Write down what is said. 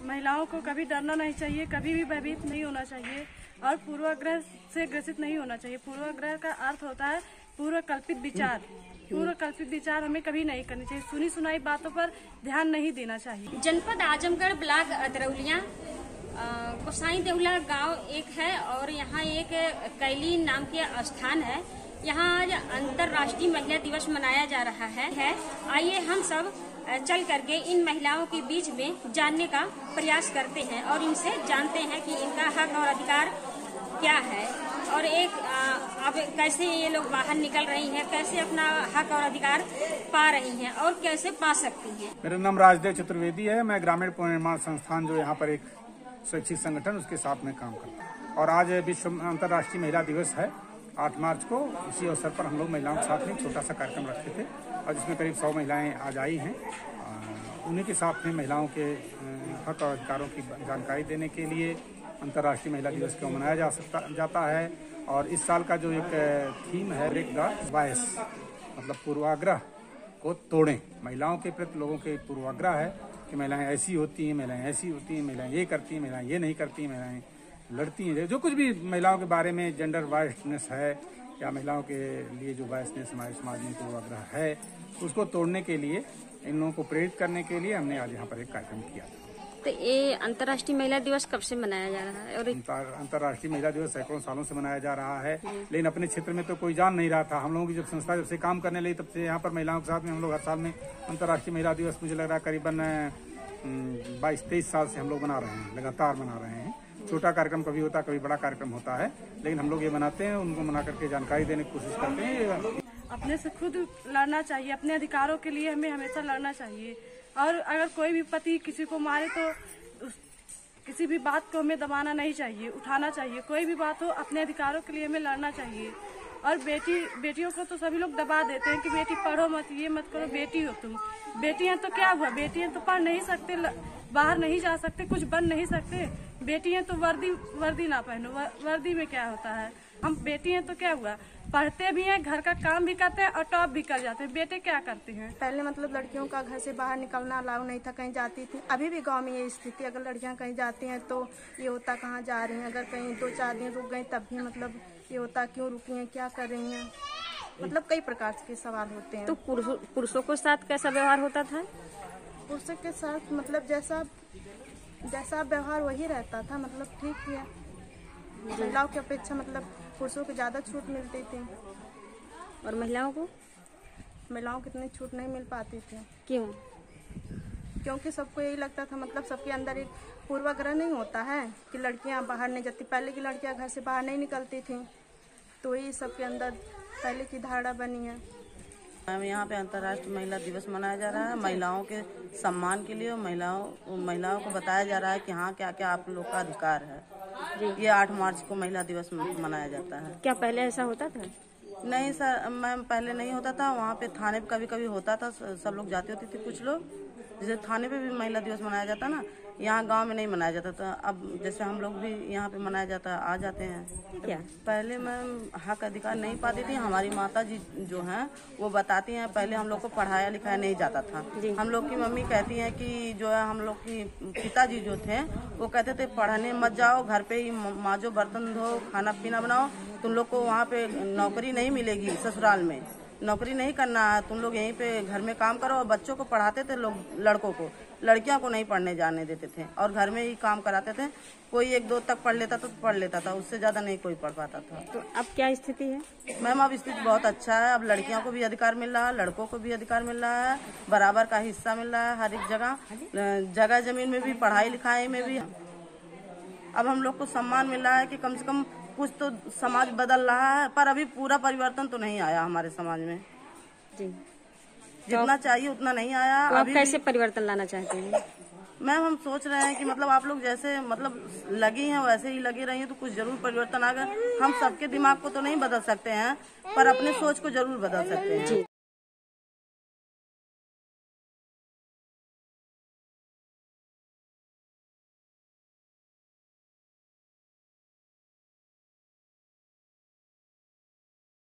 महिलाओं को कभी डरना नहीं चाहिए, कभी भी भयभीत नहीं होना चाहिए और पूर्वाग्रह से ग्रसित नहीं होना चाहिए। पूर्वाग्रह का अर्थ होता है पूर्व कल्पित विचार। पूर्व कल्पित विचार हमें कभी नहीं करनी चाहिए। सुनी सुनाई बातों पर ध्यान नहीं देना चाहिए। जनपद आजमगढ़ ब्लॉक अतरौलिया गोसाई देवला गांव एक है और यहाँ एक कैली नाम के स्थान है। यहाँ आज अंतर्राष्ट्रीय महिला दिवस मनाया जा रहा है। आइए हम सब चल करके इन महिलाओं के बीच में जानने का प्रयास करते हैं और इनसे जानते हैं कि इनका हक और अधिकार क्या है और अब कैसे ये लोग बाहर निकल रही हैं, कैसे अपना हक और अधिकार पा रही हैं और कैसे पा सकती हैं। मेरा नाम राजदेव चतुर्वेदी है। मैं ग्रामीण पुनर्निर्माण संस्थान जो यहाँ पर एक स्वैच्छिक संगठन उसके साथ में काम करता हूँ और आज विश्व अंतर्राष्ट्रीय महिला दिवस है 8 मार्च को। इसी अवसर पर हम लोग महिलाओं के साथ में छोटा सा कार्यक्रम रखे थे और जिसमें करीब 100 महिलाएं आज आई हैं। उन्हीं के साथ में महिलाओं के हक और अधिकारों की जानकारी देने के लिए अंतर्राष्ट्रीय महिला दिवस क्यों मनाया जाता है। और इस साल का जो एक थीम है ब्रेक द बायस, मतलब पूर्वाग्रह को तोड़ें। महिलाओं के प्रति लोगों के पूर्वाग्रह है कि महिलाएं ऐसी होती हैं, महिलाएं ऐसी होती हैं, महिलाएं ये करती हैं, महिलाएं ये नहीं करती, महिलाएं लड़ती हैं। जो कुछ भी महिलाओं के बारे में जेंडर बायसनेस है या महिलाओं के लिए जो बायसनेस हमारे समाज में पूर्वाग्रह है, उसको तोड़ने के लिए, इन लोगों को प्रेरित करने के लिए हमने आज यहाँ पर एक कार्यक्रम किया। तो ये अंतर्राष्ट्रीय महिला दिवस कब से मनाया जा रहा है? और अंतर्राष्ट्रीय महिला दिवस सैकड़ों सालों से मनाया जा रहा है, लेकिन अपने क्षेत्र में तो कोई जान नहीं रहा था। हम लोगों की जब संस्था जब से काम करने लगी तब से यहाँ पर महिलाओं के साथ में हम लोग हर साल में अंतर्राष्ट्रीय महिला दिवस, मुझे लग रहा है करीबन 22-23 साल से हम लोग मना रहे हैं, लगातार मना रहे हैं। छोटा कार्यक्रम कभी होता है, कभी बड़ा कार्यक्रम होता है, लेकिन हम लोग ये मनाते हैं। उनको मना करके जानकारी देने की कोशिश करते हैं। अपने से खुद लड़ना चाहिए, अपने अधिकारों के लिए हमें हमेशा लड़ना चाहिए। और अगर कोई भी पति किसी को मारे तो किसी भी बात को हमें दबाना नहीं चाहिए, उठाना चाहिए। कोई भी बात हो, अपने अधिकारों के लिए हमें लड़ना चाहिए। और बेटियों को तो सभी लोग दबा देते हैं कि बेटी पढ़ो मत, ये मत करो, बेटी हो तुम। बेटियां तो क्या हुआ, बेटियां तो पढ़ नहीं सकते, बाहर नहीं जा सकते, कुछ बन नहीं सकते। बेटियां तो वर्दी ना पहनो। वर्दी में क्या होता है? हम बेटियां तो क्या हुआ, पढ़ते भी हैं, घर का काम भी करते हैं और टॉप भी कर जाते हैं। बेटे क्या करते हैं? पहले मतलब लड़कियों का घर से बाहर निकलना अलाउ नहीं था, कहीं जाती थी। अभी भी गांव में ये स्थिति, अगर लड़कियां कहीं जाती हैं तो ये होता कहाँ जा रही हैं। अगर कहीं 2-4 दिन रुक गई तब भी मतलब ये होता क्यों रुकी हैं, क्या कर रही हैं, मतलब कई प्रकार के सवाल होते हैं। तो पुरुषों के साथ कैसा व्यवहार होता था? पुरुषों के साथ मतलब जैसा व्यवहार वही रहता था, मतलब ठीक ही है। महिलाओं की अपेक्षा मतलब पुरुषों को ज्यादा छूट मिलती थी। और महिलाओं को इतनी छूट नहीं मिल पाती थी। क्यों? क्योंकि सबको यही लगता था, मतलब सबके अंदर एक पूर्वाग्रह नहीं होता है कि लड़कियां बाहर नहीं जाती। पहले की लड़कियां घर से बाहर नहीं निकलती थी, तो यही सबके अंदर पहले की धारणा बनी है। मैम, यहाँ पे अंतर्राष्ट्रीय महिला दिवस मनाया जा रहा है महिलाओं के सम्मान के लिए। महिलाओं को बताया जा रहा है कि हाँ क्या क्या आप लोग का अधिकार है। ये 8 मार्च को महिला दिवस मनाया जाता है। क्या पहले ऐसा होता था? नहीं सर मैम, पहले नहीं होता था। वहाँ पे थाने पे कभी कभी होता था, सब लोग जाते होते थे कुछ लोग, जैसे थाने पे भी महिला दिवस मनाया जाता ना। यहाँ गांव में नहीं मनाया जाता था। अब जैसे हम लोग भी यहाँ पे मनाया जाता है, आ जाते हैं। क्या पहले मैम हक अधिकार नहीं पाती थी। हमारी माता जी जो हैं वो बताती हैं, पहले हम लोग को पढ़ाया लिखाया नहीं जाता था। हम लोग की मम्मी कहती हैं कि जो है हम लोग की पिताजी जो थे वो कहते थे पढ़ने मत जाओ, घर पे ही मांजो, बर्तन धो, खाना पीना बनाओ। तुम लोग को वहाँ पे नौकरी नहीं मिलेगी, ससुराल में नौकरी नहीं करना है, तुम लोग यहीं पे घर में काम करो। और बच्चों को पढ़ाते थे लोग, लड़कों को, लड़कियों को नहीं पढ़ने जाने देते थे और घर में ही काम कराते थे। कोई 1-2 तक पढ़ लेता तो पढ़ लेता था, उससे ज्यादा नहीं कोई पढ़ पाता था। तो अब क्या स्थिति है? मैम अब स्थिति बहुत अच्छा है। अब लड़कियों को भी अधिकार मिल रहा है, लड़कों को भी अधिकार मिल रहा है, बराबर का हिस्सा मिल रहा है हर एक जगह जमीन में भी, पढ़ाई लिखाई में भी। अब हम लोग को सम्मान मिल रहा है कि कम से कम कुछ तो समाज बदल रहा है, पर अभी पूरा परिवर्तन तो नहीं आया हमारे समाज में जी। जितना चाहिए उतना नहीं आया। तो आप कैसे परिवर्तन लाना चाहते हैं? मैम हम सोच रहे हैं कि मतलब आप लोग जैसे मतलब लगी हैं वैसे ही लगी रही हैं तो कुछ जरूर परिवर्तन आ गया। हम सबके दिमाग को तो नहीं बदल सकते हैं, पर अपने सोच को जरूर बदल सकते हैं।